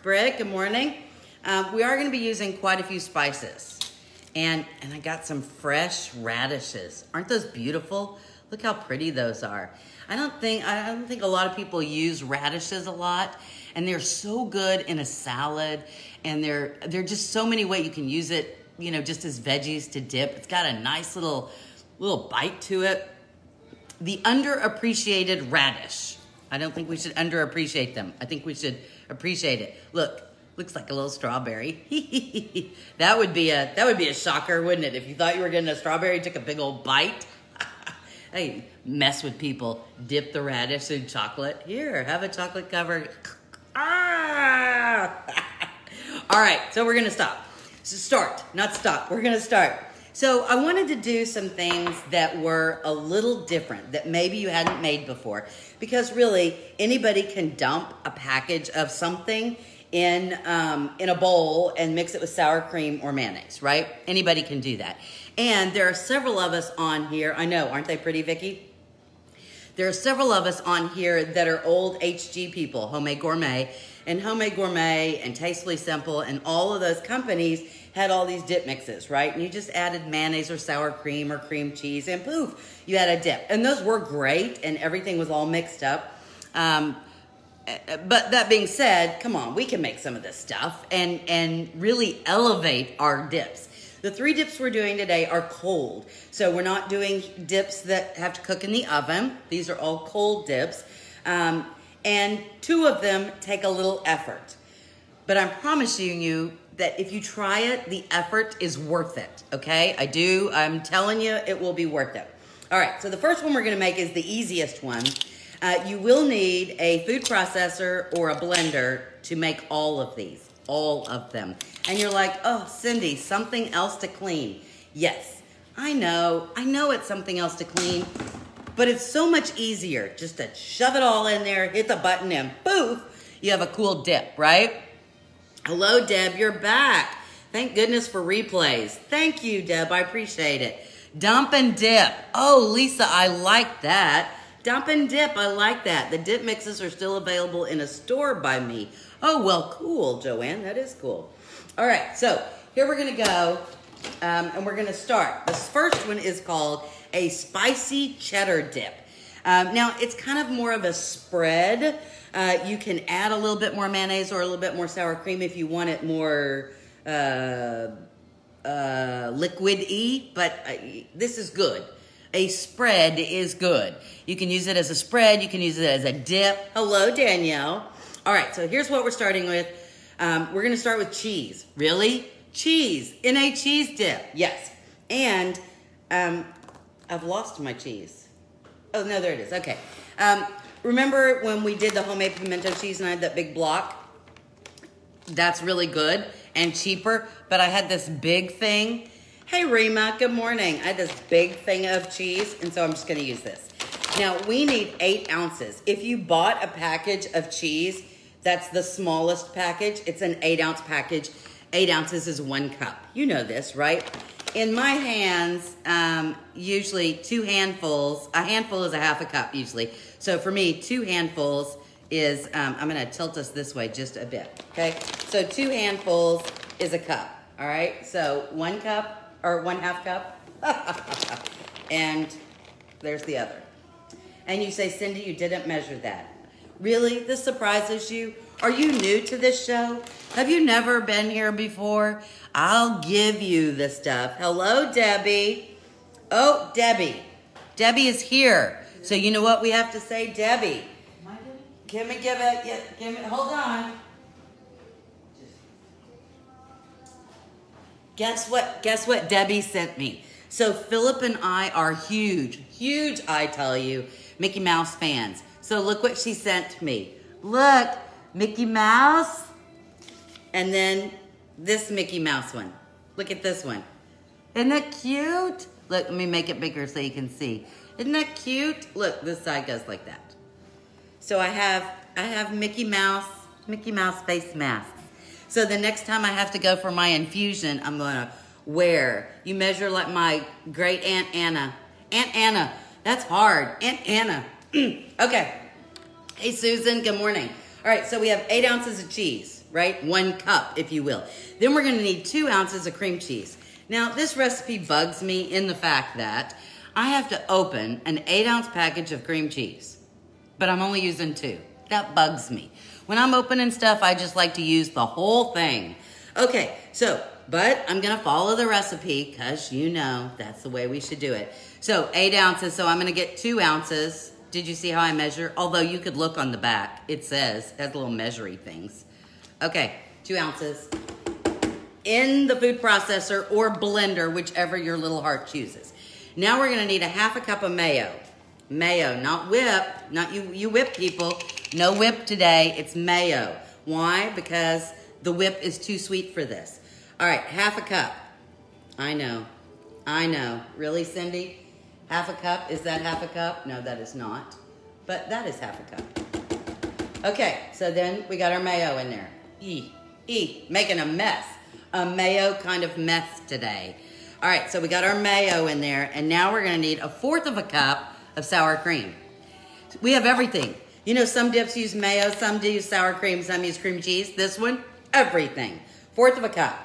Britt, good morning. We are going to be using quite a few spices. And I got some fresh radishes. Aren't those beautiful? Look how pretty those are. I don't think a lot of people use radishes a lot, and they're so good in a salad, and they're just so many ways you can use it, you know, just as veggies to dip. It's got a nice little bite to it. The underappreciated radish. I don't think we should underappreciate them. I think we should appreciate it. Look, looks like a little strawberry. That would be a shocker, wouldn't it? If you thought you were getting a strawberry, took a big old bite. Hey, mess with people. Dip the radish in chocolate. Here, have a chocolate covered. Ah! All right, so we're gonna stop. So start, not stop. We're gonna start. So I wanted to do some things that were a little different that maybe you hadn't made before, because really anybody can dump a package of something in a bowl and mix it with sour cream or mayonnaise, right? Anybody can do that. And there are several of us on here. I know, aren't they pretty, Vicki? There are several of us on here that are old HG people, Homemade Gourmet, and Homemade Gourmet and Tastefully Simple and all of those companies had all these dip mixes, right? And you just added mayonnaise or sour cream or cream cheese and poof, you had a dip. And those were great and everything was all mixed up. But that being said, come on, we can make some of this stuff and really elevate our dips. The 3 dips we're doing today are cold. So we're not doing dips that have to cook in the oven. These are all cold dips. And 2 of them take a little effort. But I'm promising you that if you try it, the effort is worth it, okay? I'm telling you, it will be worth it. All right, so the first one we're gonna make is the easiest one. You will need a food processor or a blender to make all of these, all of them. And you're like, oh, Cindy, something else to clean. Yes, I know it's something else to clean, but it's so much easier just to shove it all in there, hit the button, and poof, you have a cool dip, right? Hello, Deb, you're back. Thank goodness for replays. Thank you, Deb, I appreciate it. Dump and dip. Oh, Lisa, I like that. Dump and dip, I like that. The dip mixes are still available in a store by me. Oh, well, cool, Joanne, that is cool. All right, so here we're gonna go, and we're gonna start. This first one is called a spicy cheddar dip. Now, it's kind of more of a spread. You can add a little bit more mayonnaise or a little bit more sour cream if you want it more liquid-y, but this is good. A spread is good. You can use it as a spread. You can use it as a dip. Hello, Danielle. All right, so here's what we're starting with. We're going to start with cheese. Really? Cheese in a cheese dip. Yes. And I've lost my cheese. Oh, no, there it is. Okay. Remember when we did the homemade pimento cheese and I had that big block? That's really good and cheaper, but I had this big thing. Hey, Rima, good morning. I had this big thing of cheese, and so I'm just gonna use this. Now, we need 8 ounces. If you bought a package of cheese, that's the smallest package. It's an 8-ounce package. 8 ounces is 1 cup. You know this, right? In my hands, usually 2 handfuls. A handful is a half a cup, usually. So for me, 2 handfuls is, I'm gonna tilt us this way just a bit, okay? So 2 handfuls is a cup, all right? So 1 cup, or 1/2 cup. And there's the other. And you say, Cindy, you didn't measure that. Really? This surprises you? Are you new to this show? Have you never been here before? I'll give you the stuff. Hello, Debbie. Oh, Debbie. Debbie is here. So you know what we have to say, Debbie? Give it, hold on. Guess what Debbie sent me? So Philip and I are huge, I tell you, Mickey Mouse fans. So look what she sent me. Look, Mickey Mouse. And then this Mickey Mouse one. Look at this one. Isn't that cute? Look, let me make it bigger so you can see. Isn't that cute? Look, this side goes like that. So I have Mickey Mouse face masks. So the next time I have to go for my infusion, I'm gonna wear. You measure like my great Aunt Anna. Aunt Anna, that's hard. Aunt Anna. Okay. Hey, Susan, good morning. All right, so we have 8 ounces of cheese. right? 1 cup, if you will. Then we're gonna need 2 ounces of cream cheese. Now, this recipe bugs me in the fact that I have to open an 8-ounce package of cream cheese, but I'm only using 2. That bugs me. When I'm opening stuff, I just like to use the whole thing. Okay, so, but I'm gonna follow the recipe because you know that's the way we should do it. So 8 ounces, so I'm gonna get 2 ounces. Did you see how I measure? Although you could look on the back. It says, it has little measuring things. Okay, 2 ounces in the food processor or blender, whichever your little heart chooses. Now we're gonna need a 1/2 cup of mayo. Mayo, not whip, not you whip people. No whip today, it's mayo. Why? Because the whip is too sweet for this. All right, 1/2 cup. I know. Really, Cindy? 1/2 cup, is that 1/2 cup? No, that is not, but that is 1/2 cup. Okay, so then we got our mayo in there. Making a mess. A mayo kind of mess today. All right, so we got our mayo in there, and now we're gonna need 1/4 cup of sour cream. We have everything. You know, some dips use mayo, some do use sour cream, some use cream cheese. This one, everything. 1/4 cup.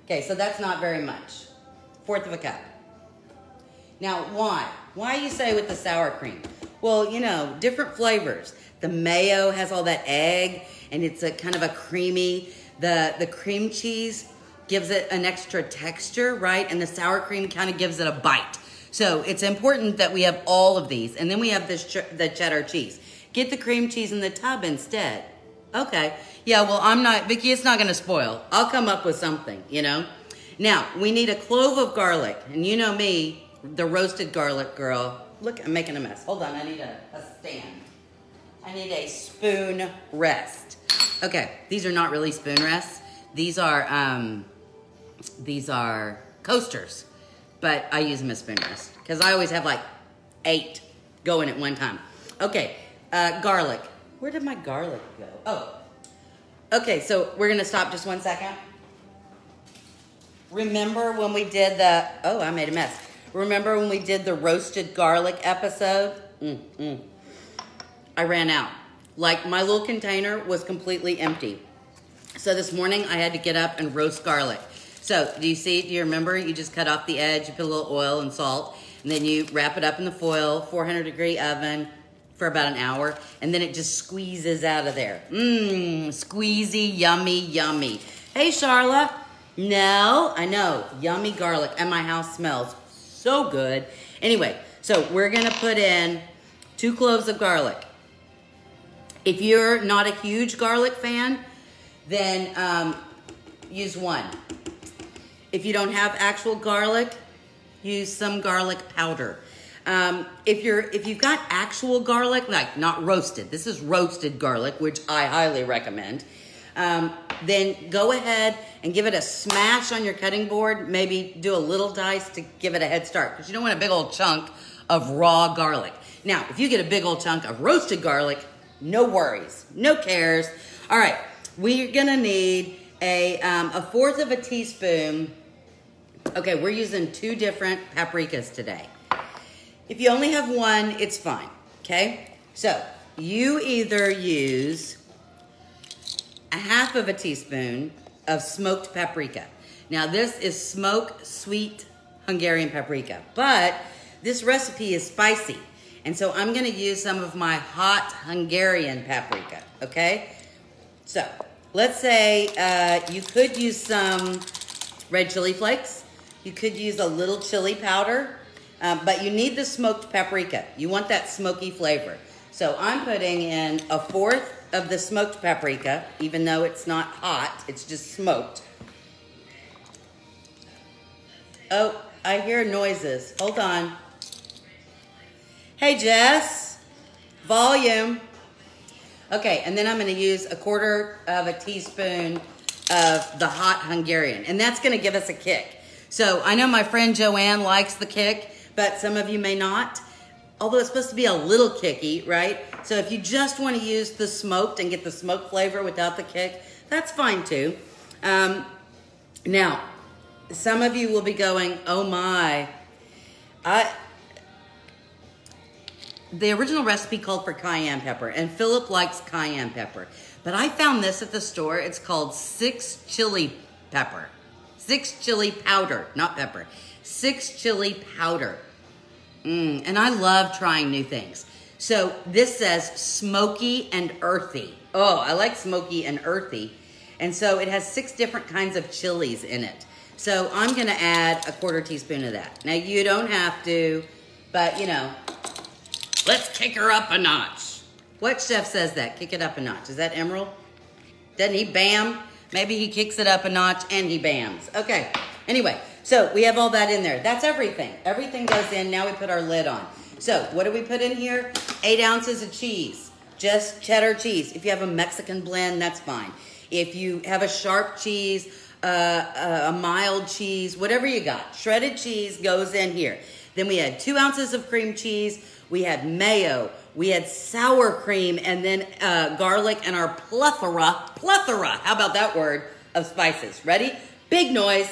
Okay, so that's not very much. 1/4 cup. Now, why? Why you say with the sour cream? Well, you know, different flavors. The mayo has all that egg, and it's a kind of a creamy, the cream cheese gives it an extra texture, right? And the sour cream kind of gives it a bite. So it's important that we have all of these. And then we have the cheddar cheese. Get the cream cheese in the tub instead. Okay. Yeah, well, Vicki, it's not going to spoil. I'll come up with something, you know? Now, we need a clove of garlic. And you know me, the roasted garlic girl. Look, I'm making a mess. Hold on, I need a stand. I need a spoon rest. Okay, these are not really spoon rests. These are coasters, but I use them as spoon rest because I always have like 8 going at one time. Okay, garlic. Where did my garlic go? Oh, okay, so we're gonna stop just 1 second. Remember when we did I made a mess. Remember when we did the roasted garlic episode? I ran out. Like, my little container was completely empty. So this morning I had to get up and roast garlic. So do you remember? You just cut off the edge, you put a little oil and salt, and then you wrap it up in the foil, 400-degree oven for about an hour, and then it just squeezes out of there. Squeezy, yummy, yummy. Hey, Charla. No, I know, yummy garlic, and my house smells so good. Anyway, so we're gonna put in 2 cloves of garlic. If you're not a huge garlic fan, then use 1. If you don't have actual garlic, use some garlic powder. If you've got actual garlic, like not roasted, this is roasted garlic, which I highly recommend, then go ahead and give it a smash on your cutting board. Maybe do a little dice to give it a head start, because you don't want a big old chunk of raw garlic. Now, if you get a big old chunk of roasted garlic, no worries, no cares. All right, we're gonna need a 1/4 teaspoon. Okay, we're using 2 different paprikas today. If you only have 1, it's fine, okay? So you either use a 1/2 teaspoon of smoked paprika. Now this is smoked sweet Hungarian paprika, but this recipe is spicy. And so I'm gonna use some of my hot Hungarian paprika, okay? So let's say you could use some red chili flakes. You could use a little chili powder, but you need the smoked paprika. You want that smoky flavor. So I'm putting in 1/4 of the smoked paprika, even though it's not hot, it's just smoked. Oh, I hear noises. Hold on. Hey, Jess. Volume. Okay, and then I'm going to use 1/4 teaspoon of the hot Hungarian, and that's going to give us a kick. So I know my friend Joanne likes the kick, but some of you may not, although it's supposed to be a little kicky, right? So if you just want to use the smoked and get the smoked flavor without the kick, that's fine too. Now, some of you will be going, oh my, the original recipe called for cayenne pepper, and Philip likes cayenne pepper. But I found this at the store. It's called 6 chili pepper. 6 chili powder, not pepper. 6 chili powder. And I love trying new things. So this says smoky and earthy. Oh, I like smoky and earthy. And so it has 6 different kinds of chilies in it. So I'm gonna add a 1/4 teaspoon of that. Now you don't have to, but you know, let's kick her up a notch. What chef says that? Kick it up a notch. Is that Emerald? Doesn't he bam? Maybe he kicks it up a notch and he bams. Okay, anyway, so we have all that in there. That's everything. Everything goes in, now we put our lid on. So what do we put in here? 8 ounces of cheese, just cheddar cheese. If you have a Mexican blend, that's fine. If you have a sharp cheese, a mild cheese, whatever you got, shredded cheese goes in here. Then we had 2 ounces of cream cheese. We had mayo. We had sour cream, and then garlic, and our plethora, how about that word, of spices. Ready? Big noise.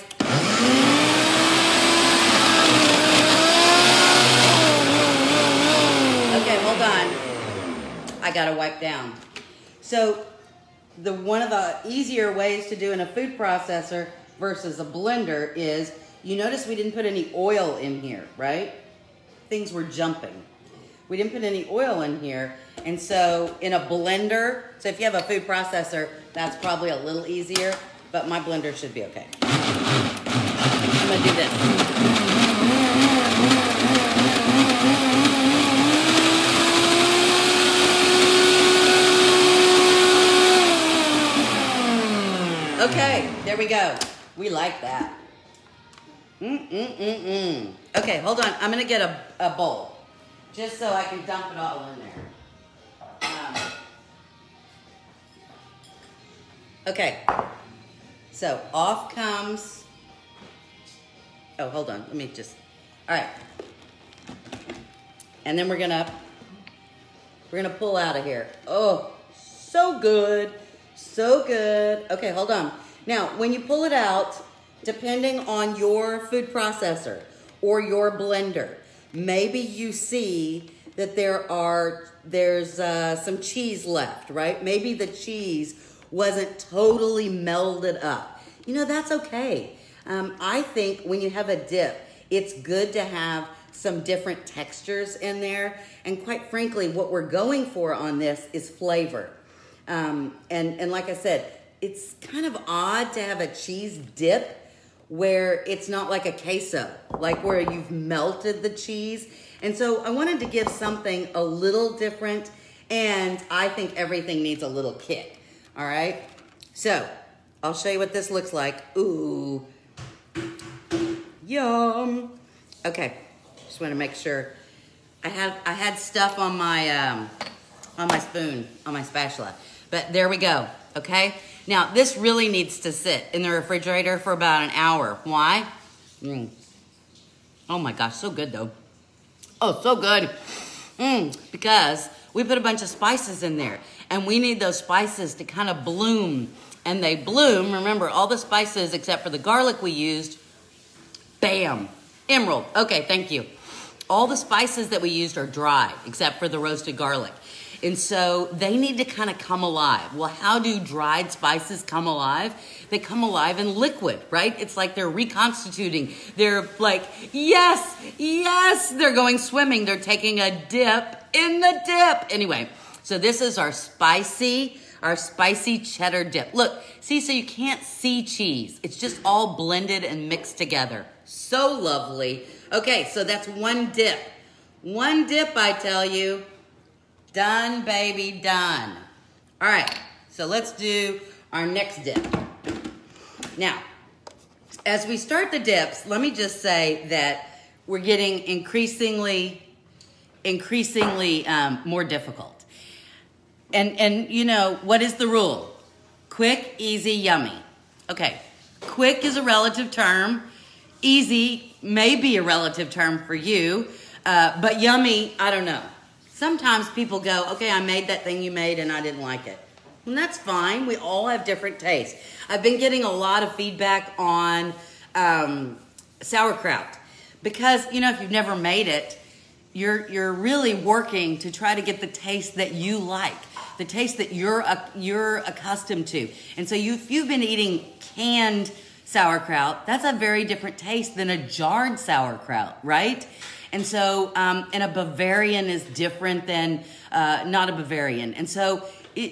Okay, hold on. I gotta wipe down. So, one of the easier ways to do in a food processor versus a blender is, you notice we didn't put any oil in here, right? Things were jumping. We didn't put any oil in here. And so in a blender, so if you have a food processor, that's probably a little easier, but my blender should be okay. I'm gonna do this. Okay, there we go. We like that. Okay, hold on. I'm gonna get a bowl, just so I can dump it all in there. Okay, so off comes, oh, hold on, let me just, all right. And then we're gonna pull out of here. Oh, so good, so good. Okay, hold on. Now, when you pull it out, depending on your food processor or your blender, maybe you see that there's some cheese left, right? Maybe the cheese wasn't totally melded up. You know, that's okay. I think when you have a dip, it's good to have some different textures in there. And quite frankly, what we're going for on this is flavor. And like I said, it's kind of odd to have a cheese dip where it's not like a queso, like where you've melted the cheese. And so I wanted to give something a little different, and I think everything needs a little kick, all right? So I'll show you what this looks like. Ooh, yum. Okay, just want to make sure. I had stuff on my spoon, on my spatula, but there we go, okay? Now, this really needs to sit in the refrigerator for about an hour. Why? Oh my gosh, so good though. Oh, so good. Because we put a bunch of spices in there, and we need those spices to kind of bloom. And they bloom, remember, all the spices except for the garlic we used, bam, Emerald. Okay, thank you. All the spices that we used are dry except for the roasted garlic. And so they need to kind of come alive. Well, how do dried spices come alive? They come alive in liquid, right? It's like they're reconstituting. They're like, yes, yes, they're going swimming. They're taking a dip in the dip. Anyway, so this is our spicy cheddar dip. Look, see, so you can't see cheese. It's just all blended and mixed together. So lovely. Okay, so that's one dip. One dip, I tell you. Done, baby, done. All right, so let's do our next dip. Now, as we start the dips, let me just say that we're getting increasingly more difficult. And you know, what is the rule? Quick, easy, yummy. Okay, quick is a relative term. Easy may be a relative term for you, but yummy, I don't know. Sometimes people go, okay, I made that thing you made and I didn't like it. And that's fine. We all have different tastes. I've been getting a lot of feedback on sauerkraut because, you know, if you've never made it, you're really working to try to get the taste that you like. the taste that you're accustomed to. And so if you've been eating canned sauerkraut, that's a very different taste than a jarred sauerkraut, right? And so, and a Bavarian is different than not a Bavarian. And so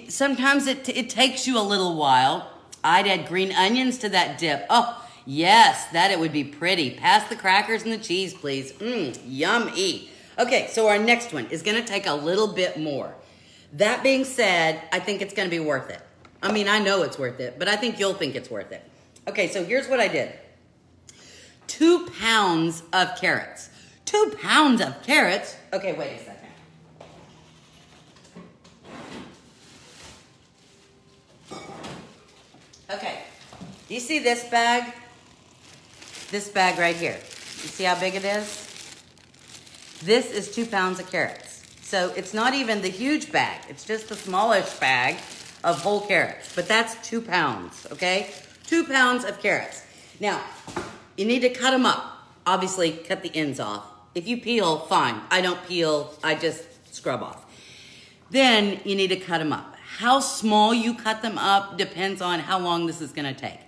sometimes it takes you a little while. I'd add green onions to that dip. Oh, yes, that it would be pretty. Pass the crackers and the cheese, please. Yummy. Okay, so our next one is gonna take a little bit more. That being said, I think it's gonna be worth it. I mean, I know it's worth it, but I think you'll think it's worth it. Okay, so here's what I did. 2 pounds of carrots. 2 pounds of carrots? Okay, wait a second. Okay, do you see this bag? This bag right here. You see how big it is? This is 2 pounds of carrots. So it's not even the huge bag. It's just the smallish bag of whole carrots. But that's 2 pounds, okay? 2 pounds of carrots. Now, you need to cut them up. Obviously, cut the ends off. If you peel, fine. I don't peel, I just scrub off. Then you need to cut them up. How small you cut them up depends on how long this is gonna take.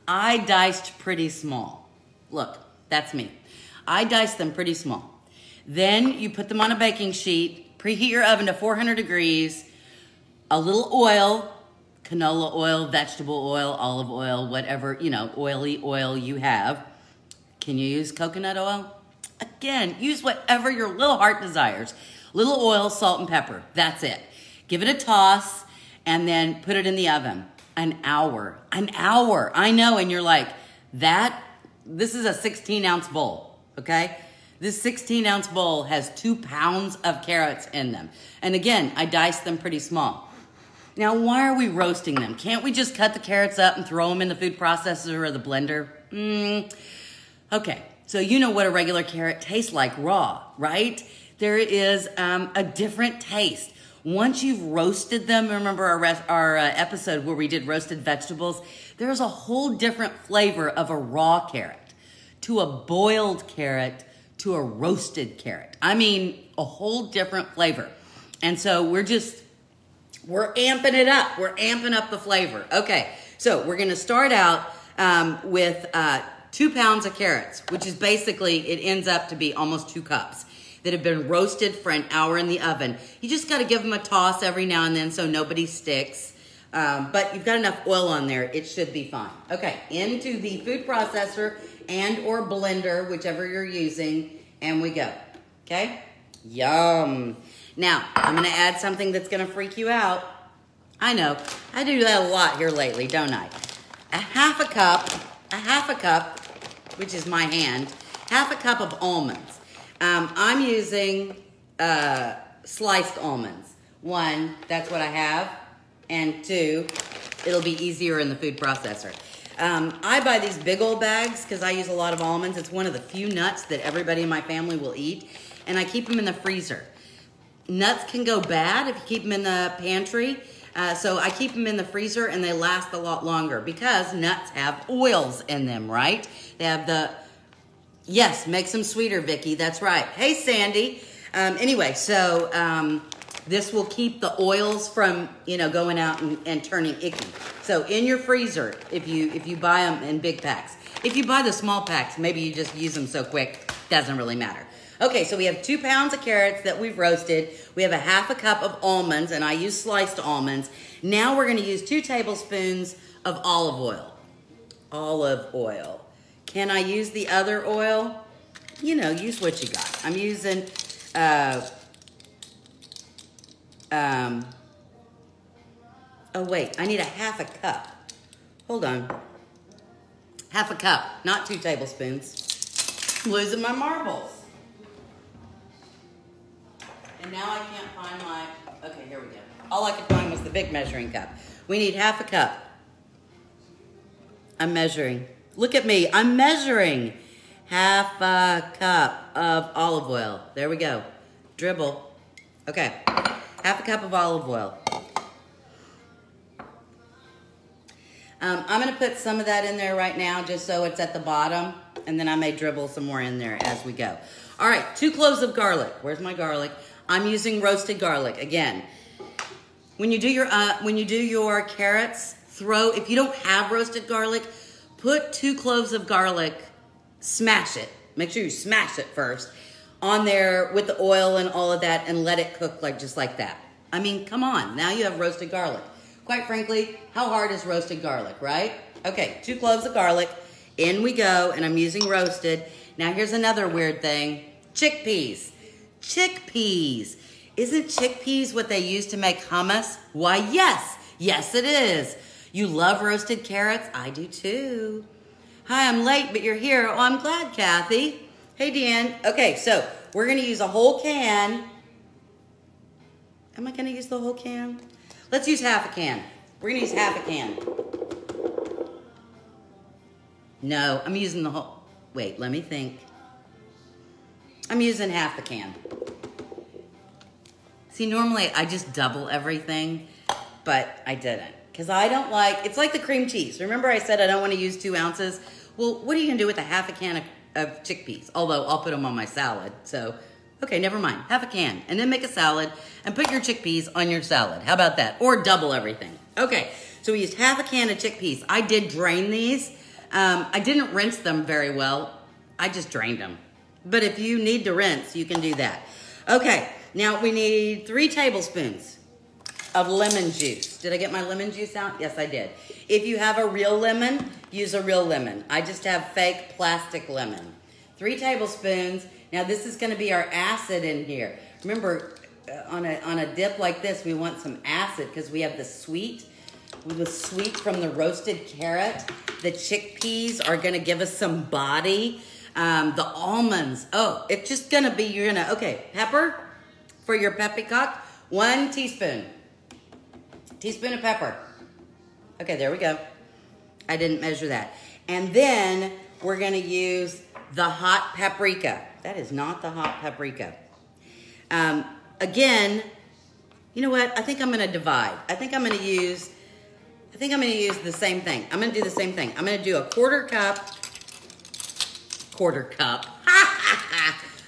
I diced pretty small. Look, that's me. I diced them pretty small. Then you put them on a baking sheet, preheat your oven to 400 degrees, a little oil, canola oil, vegetable oil, olive oil, whatever, you know, oily oil you have. Can you use coconut oil? Again, use whatever your little heart desires. Little oil, salt, and pepper. That's it. Give it a toss and then put it in the oven. An hour. An hour. I know, and you're like, this is a 16-ounce bowl, okay? This 16-ounce bowl has 2 pounds of carrots in them. And again, I diced them pretty small. Now, why are we roasting them? Can't we just cut the carrots up and throw them in the food processor or the blender? Okay, so you know what a regular carrot tastes like raw, right? There is a different taste. Once you've roasted them, remember our episode where we did roasted vegetables? There's a whole different flavor of a raw carrot to a boiled carrot to a roasted carrot. I mean, a whole different flavor. And so we're amping it up. We're amping up the flavor. Okay, so we're gonna start out with 2 pounds of carrots, which is basically, it ends up to be almost 2 cups that have been roasted for an hour in the oven. You just gotta give them a toss every now and then so nobody sticks. But you've got enough oil on there, it should be fine. Okay, into the food processor and or blender, whichever you're using, and we go, okay? Yum. Now, I'm gonna add something that's gonna freak you out. I know, I do that a lot here lately, don't I? A half a cup, which is my hand, half a cup of almonds. I'm using sliced almonds. 1, that's what I have, and 2, it'll be easier in the food processor. I buy these big old bags because I use a lot of almonds. It's one of the few nuts that everybody in my family will eat, and I keep them in the freezer. Nuts can go bad if you keep them in the pantry, so I keep them in the freezer and they last a lot longer because nuts have oils in them, right? They have yes, makes them sweeter, Vicki, that's right. Hey, Sandy. Anyway, so this will keep the oils from, going out and turning icky. So in your freezer, if you buy them in big packs. If you buy the small packs, maybe you just use them so quick, doesn't really matter. Okay, so we have 2 pounds of carrots that we've roasted. We have a half a cup of almonds, and I use sliced almonds. Now we're gonna use 2 tablespoons of olive oil. Olive oil. Can I use the other oil? Use what you got. I'm using, oh wait, I need a half a cup. Hold on. Half a cup, not 2 tablespoons. I'm losing my marbles. And now I can't find okay, here we go. All I could find was the big measuring cup. We need half a cup. I'm measuring. Look at me, I'm measuring. Half a cup of olive oil. There we go. Dribble. Okay, half a cup of olive oil. I'm gonna put some of that in there right now just so it's at the bottom, and then I may dribble some more in there as we go. All right, 2 cloves of garlic. Where's my garlic? I'm using roasted garlic. Again, when you do your carrots, if you don't have roasted garlic, put 2 cloves of garlic, smash it. Make sure you smash it first on there with the oil and all of that, and let it cook just like that. I mean, come on, now you have roasted garlic. Quite frankly, how hard is roasted garlic, right? Okay, 2 cloves of garlic, in we go, and I'm using roasted. Now here's another weird thing, chickpeas. Chickpeas. Isn't chickpeas what they use to make hummus? Why, yes. Yes, it is. You love roasted carrots? I do too. Hi, I'm late, but you're here. Oh, I'm glad, Kathy. Hey, Dan. Okay, so we're going to use a whole can. Am I going to use the whole can? Let's use half a can. We're going to use half a can. No, I'm using the whole. Wait, let me think. I'm using half a can. See, normally I just double everything, but I didn't. Because I don't like, it's like the cream cheese. Remember I said I don't want to use 2 ounces? Well, what are you going to do with a half a can of chickpeas? Although I'll put them on my salad. So, okay, never mind. Half a can. And then make a salad and put your chickpeas on your salad. How about that? Or double everything. Okay, so we used half a can of chickpeas. I did drain these. I didn't rinse them very well. I just drained them. But if you need to rinse, you can do that. Okay, now we need 3 tablespoons of lemon juice. Did I get my lemon juice out? Yes, I did. If you have a real lemon, use a real lemon. I just have fake plastic lemon. 3 tablespoons. Now this is going to be our acid in here. Remember, on a dip like this, we want some acid because we have the sweet from the roasted carrot. The chickpeas are going to give us some body. The almonds. Oh, it's just going to be, okay, pepper for your paprika. 1 teaspoon. Teaspoon of pepper. Okay, there we go. I didn't measure that. And then we're going to use the hot paprika. That is not the hot paprika. Again, you know what? I think I'm going to divide. I think I'm going to use the same thing. I'm going to do the same thing. I'm going to do a quarter cup,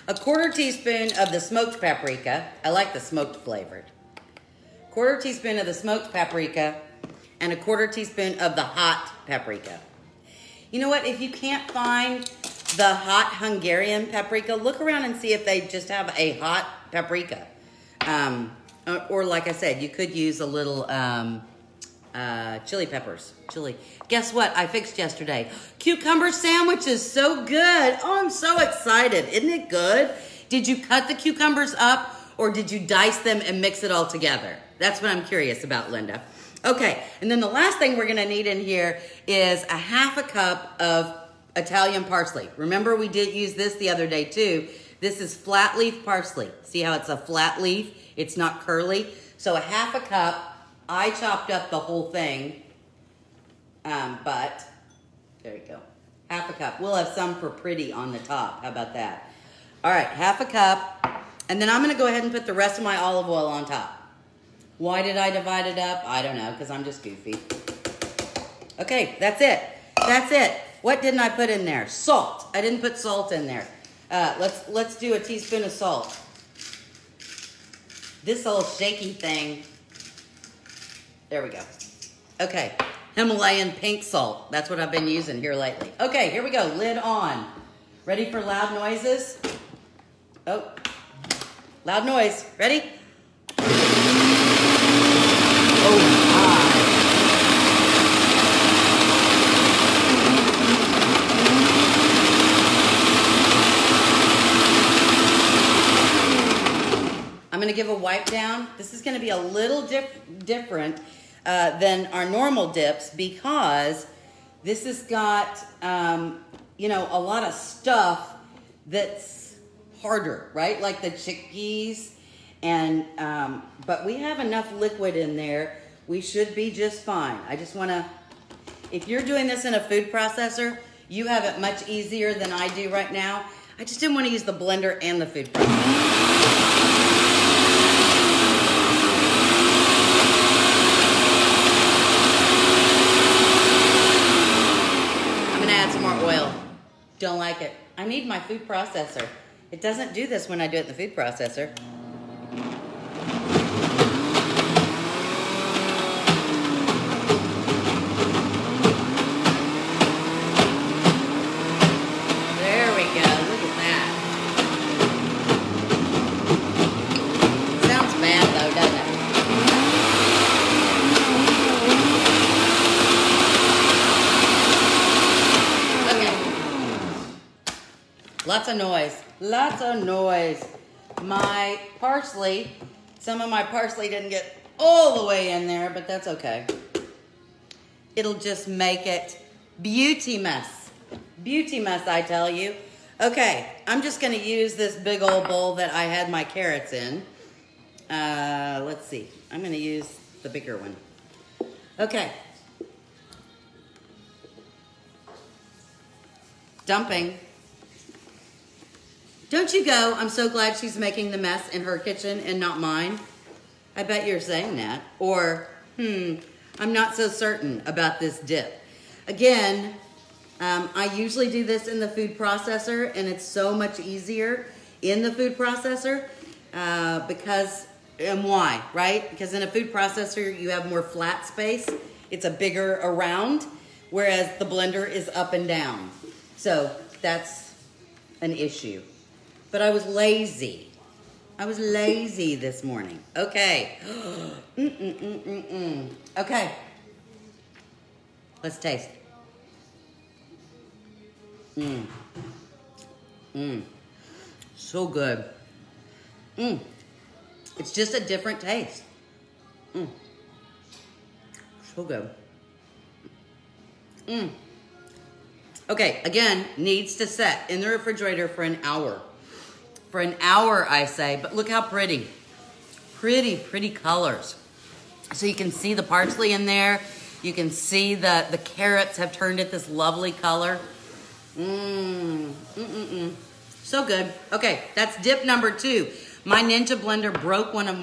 a 1/4 teaspoon of the smoked paprika. I like the smoked flavored. 1/4 teaspoon of the smoked paprika and a 1/4 teaspoon of the hot paprika. You know what? If you can't find the hot Hungarian paprika, look around and see if they just have a hot paprika. Or like I said, you could use a little chili peppers. Guess what I fixed yesterday? Cucumber sandwiches, so good. Oh, I'm so excited. Isn't it good? Did you cut the cucumbers up or did you dice them and mix it all together? That's what I'm curious about, Linda. Okay, and then the last thing we're gonna need in here is a 1/2 cup of Italian parsley. Remember we did use this the other day too. This is flat leaf parsley. See how it's a flat leaf? It's not curly. So a 1/2 cup. I chopped up the whole thing, but there you go. 1/2 cup. We'll have some for pretty on the top. How about that? All right, 1/2 cup. And then I'm gonna go ahead and put the rest of my olive oil on top. Why did I divide it up? I don't know, because I'm just goofy. Okay, that's it. That's it. What didn't I put in there? Salt. I didn't put salt in there. Let's do a teaspoon of salt. This little shaky thing. There we go. Okay, Himalayan pink salt. That's what I've been using here lately. Okay, here we go. Lid on. Ready for loud noises? Oh, loud noise. Ready? Oh my. I'm gonna give a wipe down. This is gonna be a little different than our normal dips because this has got, you know, a lot of stuff that's harder, right? Like the chickpeas and, but we have enough liquid in there. We should be just fine. I just wanna, if you're doing this in a food processor, you have it much easier than I do right now. I just didn't want to use the blender and the food processor. Don't like it. I need my food processor. It doesn't do this when I do it in the food processor. Lots of noise. Lots of noise. My parsley, some of my parsley didn't get all the way in there, but that's okay. It'll just make it beauty mess. Beauty mess, I tell you. Okay, I'm just gonna use this big old bowl that I had my carrots in. Let's see. I'm gonna use the bigger one. Okay. Dumping. Don't you go, I'm so glad she's making the mess in her kitchen and not mine. I bet you're saying that. Or, I'm not so certain about this dip. Again, I usually do this in the food processor, and it's so much easier in the food processor because, and why, right? Because in a food processor, you have more flat space. It's a bigger around, whereas the blender is up and down. So that's an issue. But I was lazy. I was lazy this morning. Okay. Okay. Let's taste. So good. It's just a different taste. So good. Okay, again, needs to set in the refrigerator for an hour. For an hour, I say, but look how pretty. Pretty, pretty colors. So you can see the parsley in there. You can see the carrots have turned it this lovely color. So good. Okay, that's dip number 2. My Ninja blender broke one of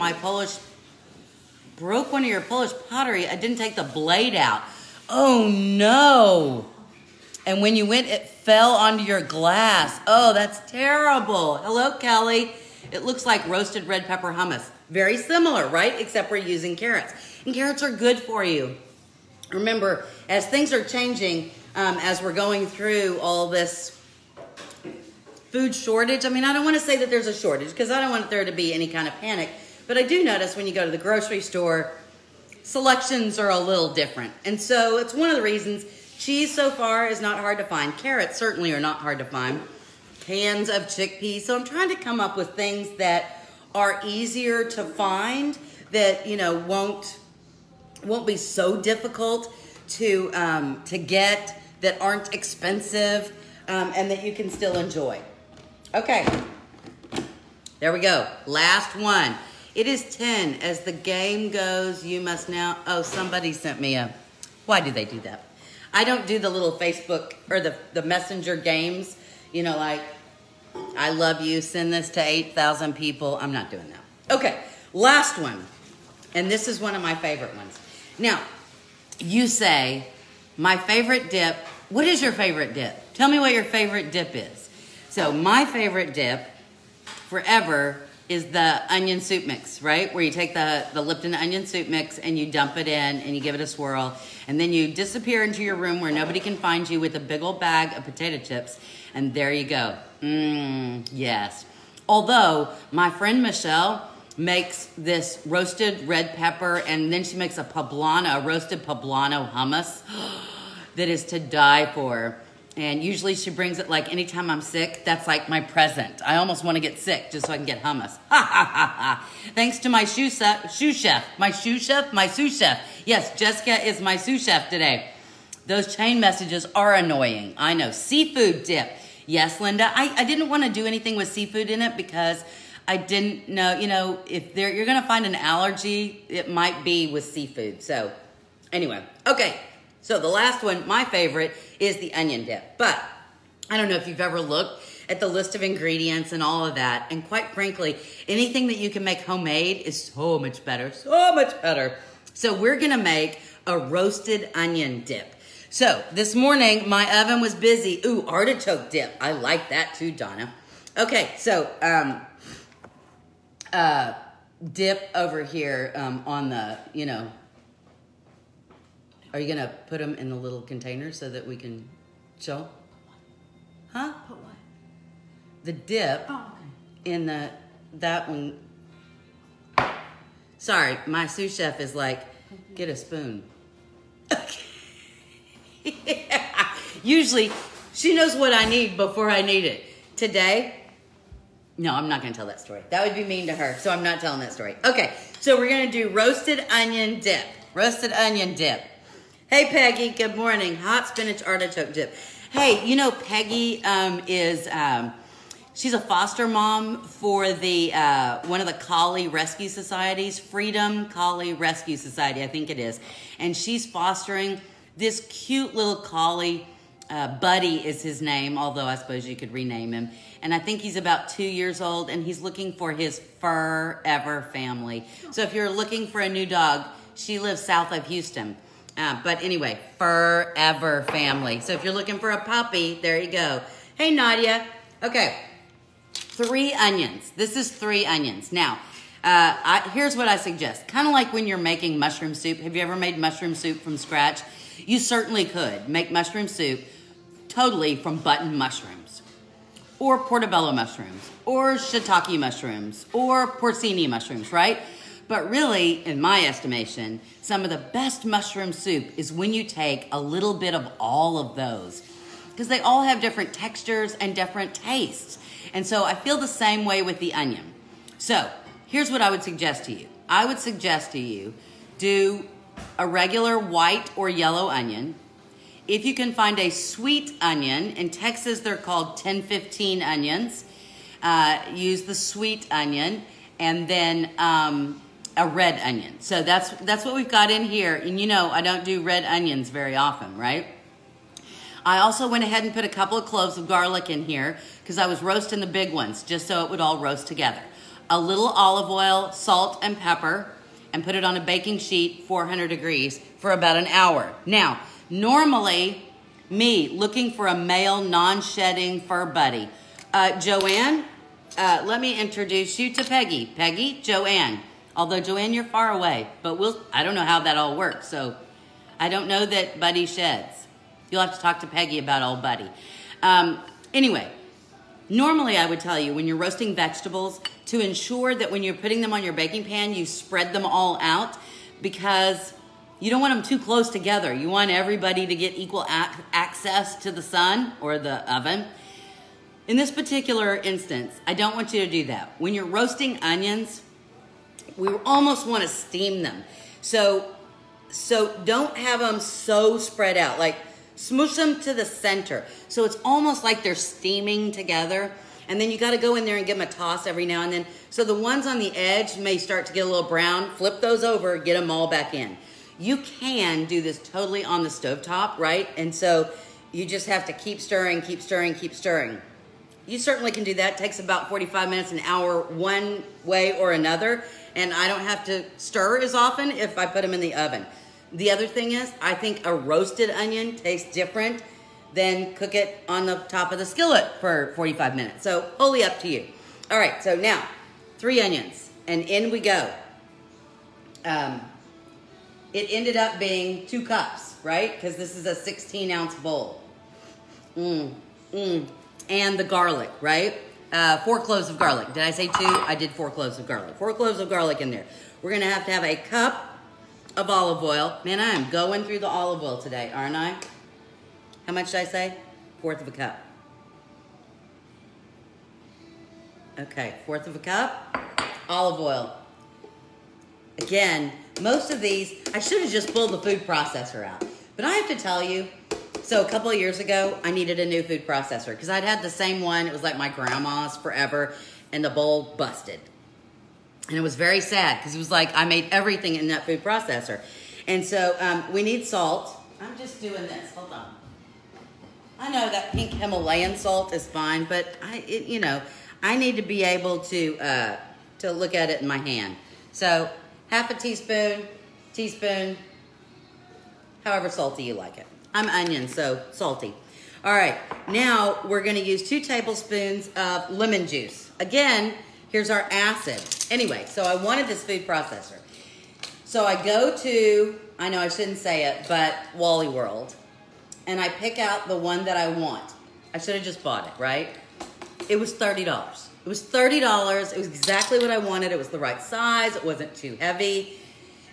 your Polish pottery. I didn't take the blade out. Oh no. And when you went, it fell onto your glass. Oh, that's terrible. Hello, Kelly. It looks like roasted red pepper hummus. Very similar, right? Except we're using carrots. And carrots are good for you. Remember, as things are changing, as we're going through all this food shortage, I mean, I don't want to say that there's a shortage because I don't want there to be any kind of panic. But I do notice when you go to the grocery store, selections are a little different. And so it's one of the reasons. Cheese so far is not hard to find. Carrots certainly are not hard to find. Cans of chickpeas. So I'm trying to come up with things that are easier to find, that won't be so difficult to get, that aren't expensive, and that you can still enjoy. Okay, there we go. Last one. It is 10. As the game goes, you must now. Oh, somebody sent me a. Why do they do that? I don't do the little Facebook or the messenger games, like, I love you, send this to 8,000 people. I'm not doing that. Okay, last one. And this is one of my favorite ones. Now, you say, my favorite dip. What is your favorite dip? Tell me what your favorite dip is. So my favorite dip forever is the onion soup mix, right? Where you take the Lipton onion soup mix and you dump it in and you give it a swirl. And then you disappear into your room where nobody can find you with a big old bag of potato chips. And there you go. Yes. Although my friend Michelle makes this roasted red pepper, and then she makes a roasted poblano hummus that is to die for. And usually she brings it like anytime I'm sick. That's like my present. I almost want to get sick just so I can get hummus. Thanks to my sous chef. My sous chef. Yes, Jessica is my sous chef today. Those chain messages are annoying. I know. Seafood dip. Yes, Linda. I didn't want to do anything with seafood in it because I didn't know, if you're going to find an allergy, it might be with seafood. So anyway, okay. So the last one, my favorite, is the onion dip. But I don't know if you've ever looked at the list of ingredients and all of that. And quite frankly, anything that you can make homemade is so much better. So much better. So we're going to make a roasted onion dip. So this morning, my oven was busy. Ooh, artichoke dip. I like that too, Donna. Okay, so dip over here on the, Are you going to put them in the little container so that we can show? Huh? Put what? The dip in that one. Sorry, my sous chef is like, get a spoon. Yeah. Usually, she knows what I need before I need it. today, no, I'm not going to tell that story. That would be mean to her, so I'm not telling that story. Okay, so we're going to do roasted onion dip. Roasted onion dip. Hey, Peggy, good morning. Hot spinach artichoke dip. Hey, you know Peggy she's a foster mom for the one of the collie rescue societies, Freedom Collie Rescue Society, I think it is. And she's fostering this cute little collie. Buddy is his name, although I suppose you could rename him. And I think he's about 2 years old, and he's looking for his forever family. So if you're looking for a new dog, she lives south of Houston. But anyway, forever family. So if you're looking for a puppy, there you go. Hey, Nadia. Okay, 3 onions. This is 3 onions. Now, here's what I suggest. Kind of like when you're making mushroom soup. Have you ever made mushroom soup from scratch? You certainly could make mushroom soup totally from button mushrooms, or portobello mushrooms, or shiitake mushrooms, or porcini mushrooms, right? But really, in my estimation, some of the best mushroom soup is when you take a little bit of all of those, because they all have different textures and different tastes. And so I feel the same way with the onion. So here's what I would suggest to you. I would suggest to you do a regular white or yellow onion. If you can find a sweet onion, in Texas they're called 1015 onions, use the sweet onion, and then a red onion. So that's what we've got in here. And you know, I don't do red onions very often, right? I also went ahead and put a couple of cloves of garlic in here because I was roasting the big ones just so it would all roast together. A little olive oil, salt, and pepper, and put it on a baking sheet, 400 degrees, for about an hour. Now, normally, me looking for a male non-shedding fur buddy. Joanne, let me introduce you to Peggy. Peggy, Joanne. Although, Joanne, you're far away, but I don't know how that all works, so I don't know that Buddy sheds. You'll have to talk to Peggy about old Buddy. Anyway, normally I would tell you when you're roasting vegetables to ensure that when you're putting them on your baking pan, you spread them all out, because you don't want them too close together. You want everybody to get equal access to the sun or the oven. In this particular instance, I don't want you to do that. When you're roasting onions, we almost want to steam them. So don't have them so spread out. Like, smoosh them to the center. So it's almost like they're steaming together. And then you got to go in there and give them a toss every now and then. So the ones on the edge may start to get a little brown. Flip those over, get them all back in. You can do this totally on the stovetop, right? And so you just have to keep stirring, keep stirring, keep stirring. You certainly can do that. It takes about 45 minutes, an hour, one way or another. And I don't have to stir as often if I put them in the oven. The other thing is, I think a roasted onion tastes different than cook it on the top of the skillet for 45 minutes. So, wholly up to you. All right, so now, 3 onions, and in we go. It ended up being 2 cups, right? Because this is a 16-ounce bowl. And the garlic, right? 4 cloves of garlic. Did I say 2? I did 4 cloves of garlic. 4 cloves of garlic in there. We're going to have a cup of olive oil. Man, I am going through the olive oil today, aren't I? How much did I say? 1/4 of a cup. Okay, 1/4 of a cup. Olive oil. Again, most of these, I should have just pulled the food processor out. But I have to tell you, so a couple of years ago, I needed a new food processor because I'd had the same one. It was like my grandma's forever, and the bowl busted. And it was very sad because it was like I made everything in that food processor. And so we need salt. I'm just doing this. Hold on. I know that pink Himalayan salt is fine, but I need to be able to look at it in my hand. So 1/2 teaspoon, however salty you like it. I'm onion, so salty. All right, now we're going to use 2 tablespoons of lemon juice. Again, here's our acid. Anyway, so I wanted this food processor. So I go to, I know I shouldn't say it, but Wally World, and I pick out the one that I want. I should have just bought it, right? It was $30. It was $30. It was exactly what I wanted. It was the right size. It wasn't too heavy.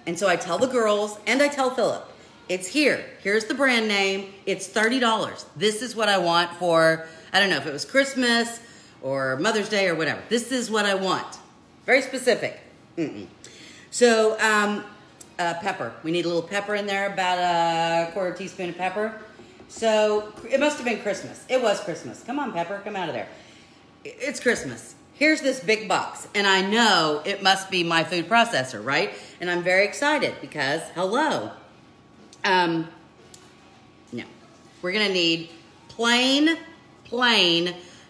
And so I tell the girls, and I tell Philip, it's here. Here's the brand name. It's $30. This is what I want for, I don't know if it was Christmas or Mother's Day or whatever. This is what I want. Very specific. So, pepper. We need a little pepper in there, about a quarter teaspoon of pepper. So, it must have been Christmas. It was Christmas. Come on, pepper, come out of there. It's Christmas. Here's this big box, and I know it must be my food processor, right? And I'm very excited because, hello. No. We're gonna need plain,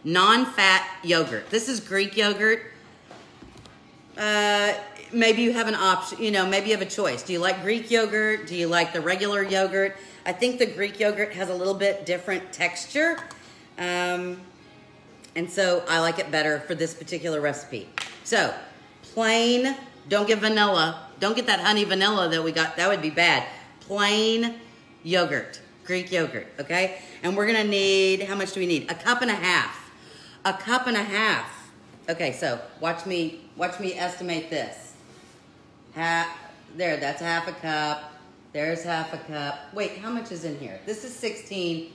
non-fat yogurt. This is Greek yogurt. Maybe you have an option, you know, maybe you have a choice. Do you like Greek yogurt? Do you like the regular yogurt? I think the Greek yogurt has a little bit different texture. And so I like it better for this particular recipe. So, plain, don't get vanilla. Don't get that honey vanilla that we got, that would be bad. Plain yogurt, Greek yogurt, okay? And we're gonna need, how much do we need? A cup and a half. A cup and a half. Okay, so watch me estimate this. There, that's half a cup. There's half a cup. Wait, how much is in here? This is 16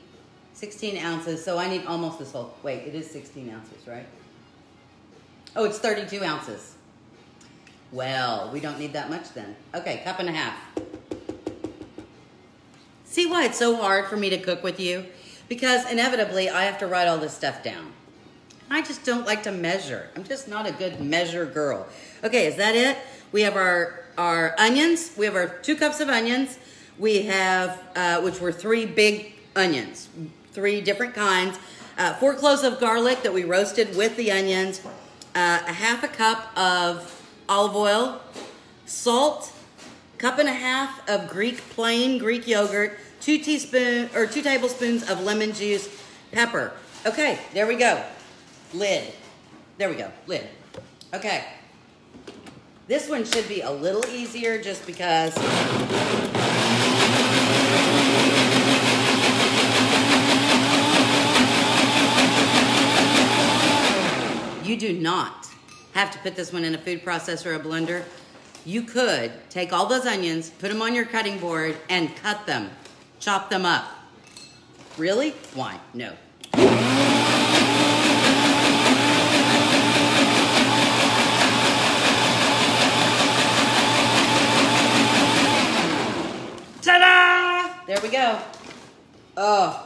ounces, so I need almost this whole, wait, it is 16 ounces, right? Oh, it's 32 ounces. Well, we don't need that much then. Okay, cup and a half. See why it's so hard for me to cook with you? Because inevitably, I have to write all this stuff down. I just don't like to measure. I'm just not a good measure girl. Okay, is that it? We have our onions. We have our 2 cups of onions. We have, which were 3 big onions, 3 different kinds. 4 cloves of garlic that we roasted with the onions. A half a cup of olive oil, salt, cup and a half of plain Greek yogurt, 2 tablespoons of lemon juice, pepper. Okay, there we go. Lid. There we go, lid. Okay. This one should be a little easier just because you do not have to put this one in a food processor or a blender. You could take all those onions, put them on your cutting board, and cut them. Chop them up. Really? Why? No. Ta-da! There we go. Oh.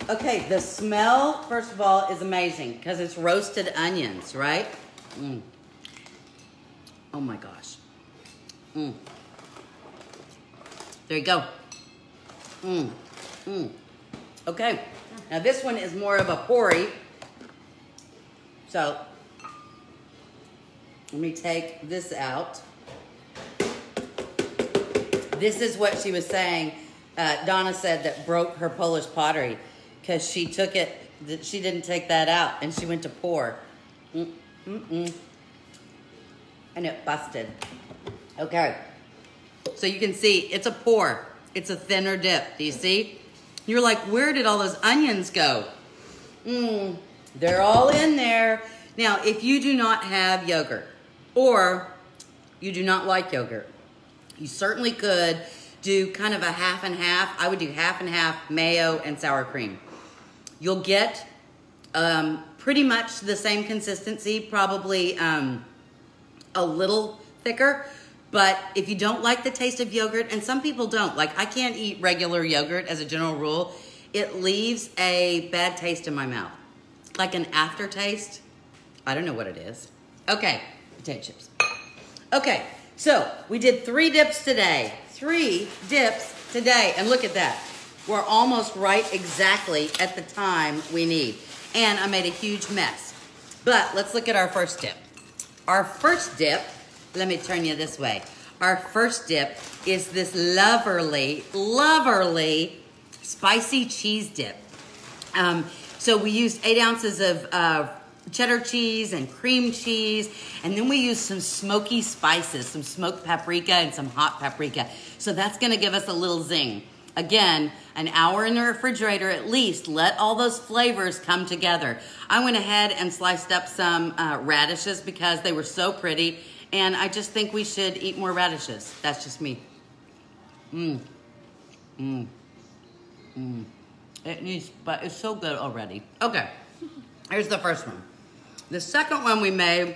Okay, the smell, first of all, is amazing because it's roasted onions, right? Oh my gosh. There you go. Okay, now this one is more of a porry. So, let me take this out. This is what she was saying. Donna said that broke her Polish pottery because she took it, she didn't take that out and she went to pour. And it busted. Okay. So you can see it's a pour. It's a thinner dip. Do you see? You're like, where did all those onions go? They're all in there. Now, if you do not have yogurt or you do not like yogurt, you certainly could do kind of a half and half. I would do half and half mayo and sour cream. You'll get pretty much the same consistency, probably a little thicker. But if you don't like the taste of yogurt, and some people don't, like I can't eat regular yogurt as a general rule, it leaves a bad taste in my mouth. Like an aftertaste. I don't know what it is. Okay, potato chips. Okay, so we did 3 dips today. 3 dips today, and look at that. We're almost right exactly at the time we need. And I made a huge mess. But let's look at our first dip. Our first dip, let me turn you this way. Our first dip is this lovely spicy cheese dip. So we used 8 ounces of cheddar cheese and cream cheese, and then we used some smoky spices, some smoked paprika and some hot paprika. So that's gonna give us a little zing. Again, an hour in the refrigerator at least. Let all those flavors come together. I went ahead and sliced up some radishes because they were so pretty, and I just think we should eat more radishes. That's just me. It needs, but it's so good already. Okay. Here's the first one. The second one we made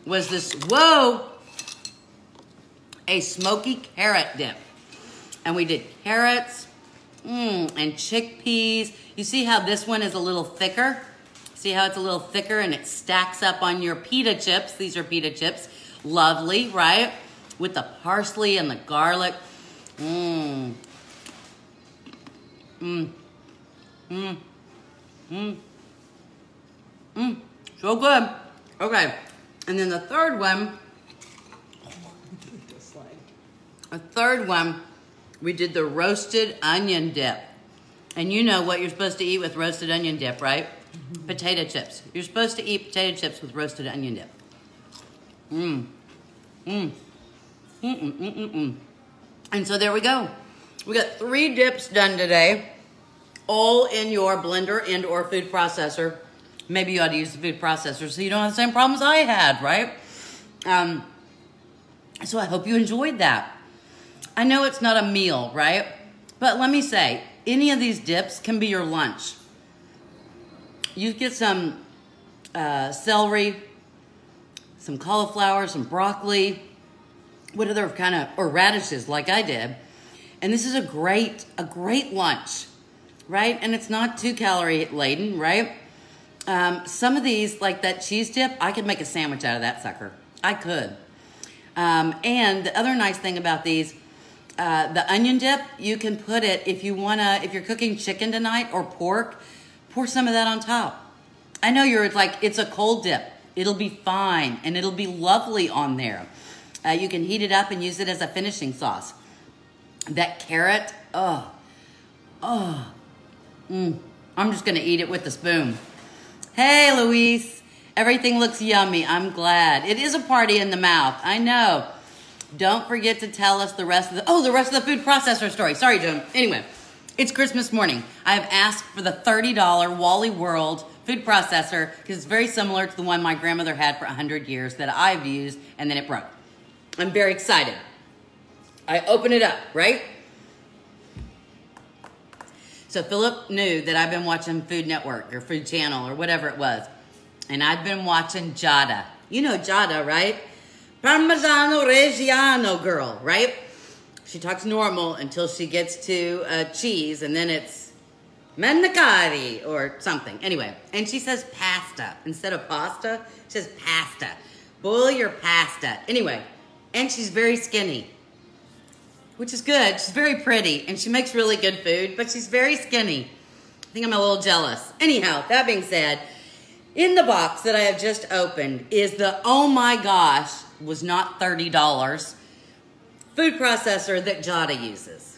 was this, whoa, a smoky carrot dip. And we did carrots and chickpeas. You see how this one is a little thicker? See how it's a little thicker and it stacks up on your pita chips. These are pita chips. Lovely, right? With the parsley and the garlic. So good. Okay, and then the third one, we did the roasted onion dip. And you know what you're supposed to eat with roasted onion dip, right? Potato chips. You're supposed to eat potato chips with roasted onion dip. And so there we go. We got 3 dips done today, all in your blender and or food processor. Maybe you ought to use the food processor so you don't have the same problems I had, right? So I hope you enjoyed that. I know it's not a meal, right? But let me say, any of these dips can be your lunch. You get some celery, some cauliflower, some broccoli, what other kind of, or radishes like I did. And this is a great lunch, right? And it's not too calorie laden, right? Some of these, like that cheese dip, I could make a sandwich out of that sucker. I could. And the other nice thing about these, the onion dip, you can put it, if you're cooking chicken tonight or pork, pour some of that on top. I know you're like, it's a cold dip. It'll be fine and it'll be lovely on there. You can heat it up and use it as a finishing sauce. That carrot, I'm just gonna eat it with a spoon. Hey, Luis, everything looks yummy. I'm glad. It is a party in the mouth, I know. Don't forget to tell us the rest of the food processor story. Sorry, Joan. Anyway, it's Christmas morning. I've asked for the $30 Wally World food processor because it's very similar to the one my grandmother had for 100 years that I've used and then it broke. I'm very excited. I open it up, right? So Philip knew that I've been watching Food Network or Food Channel or whatever it was. And I've been watching Jada. You know Jada, right? Parmigiano Reggiano girl, right? She talks normal until she gets to cheese and then it's Mandicari or something. Anyway, and she says pasta. Instead of pasta, she says pasta. Boil your pasta. Anyway, and she's very skinny, which is good. She's very pretty and she makes really good food, but she's very skinny. I think I'm a little jealous. Anyhow, that being said, in the box that I have just opened is the, oh my gosh, was not $30 food processor that Jada uses.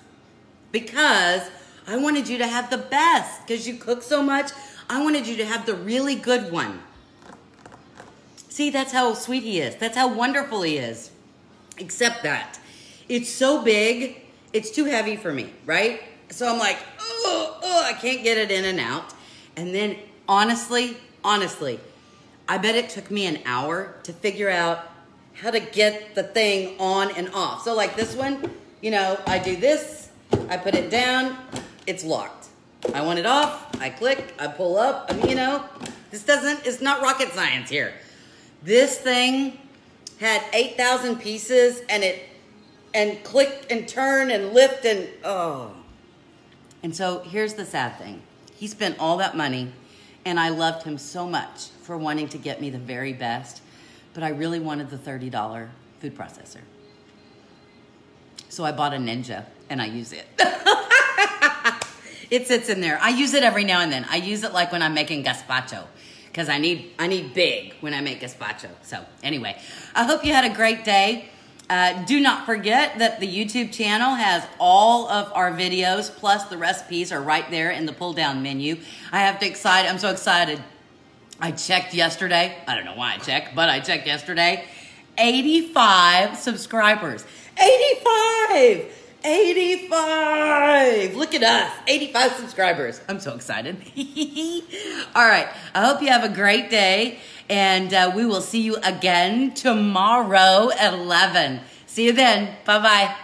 Because I wanted you to have the best, because you cook so much, I wanted you to have the really good one. See, that's how sweet he is. That's how wonderful he is. Except that it's so big, it's too heavy for me, right? So I'm like, I can't get it in and out. And then honestly, I bet it took me an hour to figure out how to get the thing on and off. So like this one, you know, I do this, I put it down, it's locked. I want it off, I click, I pull up, you know, it's not rocket science here. This thing had 8,000 pieces and click and turn and lift and, And so here's the sad thing. He spent all that money and I loved him so much for wanting to get me the very best, but I really wanted the $30 food processor. So I bought a Ninja and I use it. It sits in there. I use it every now and then. I use it like when I'm making gazpacho because I need big when I make gazpacho. So anyway, I hope you had a great day. Do not forget that the YouTube channel has all of our videos, plus the recipes are right there in the pull-down menu. I'm so excited. I checked yesterday. I don't know why I checked, but I checked yesterday. 85 subscribers. 85! 85! Look at us. 85 subscribers. I'm so excited. All right. I hope you have a great day. And we will see you again tomorrow at 11. See you then. Bye-bye.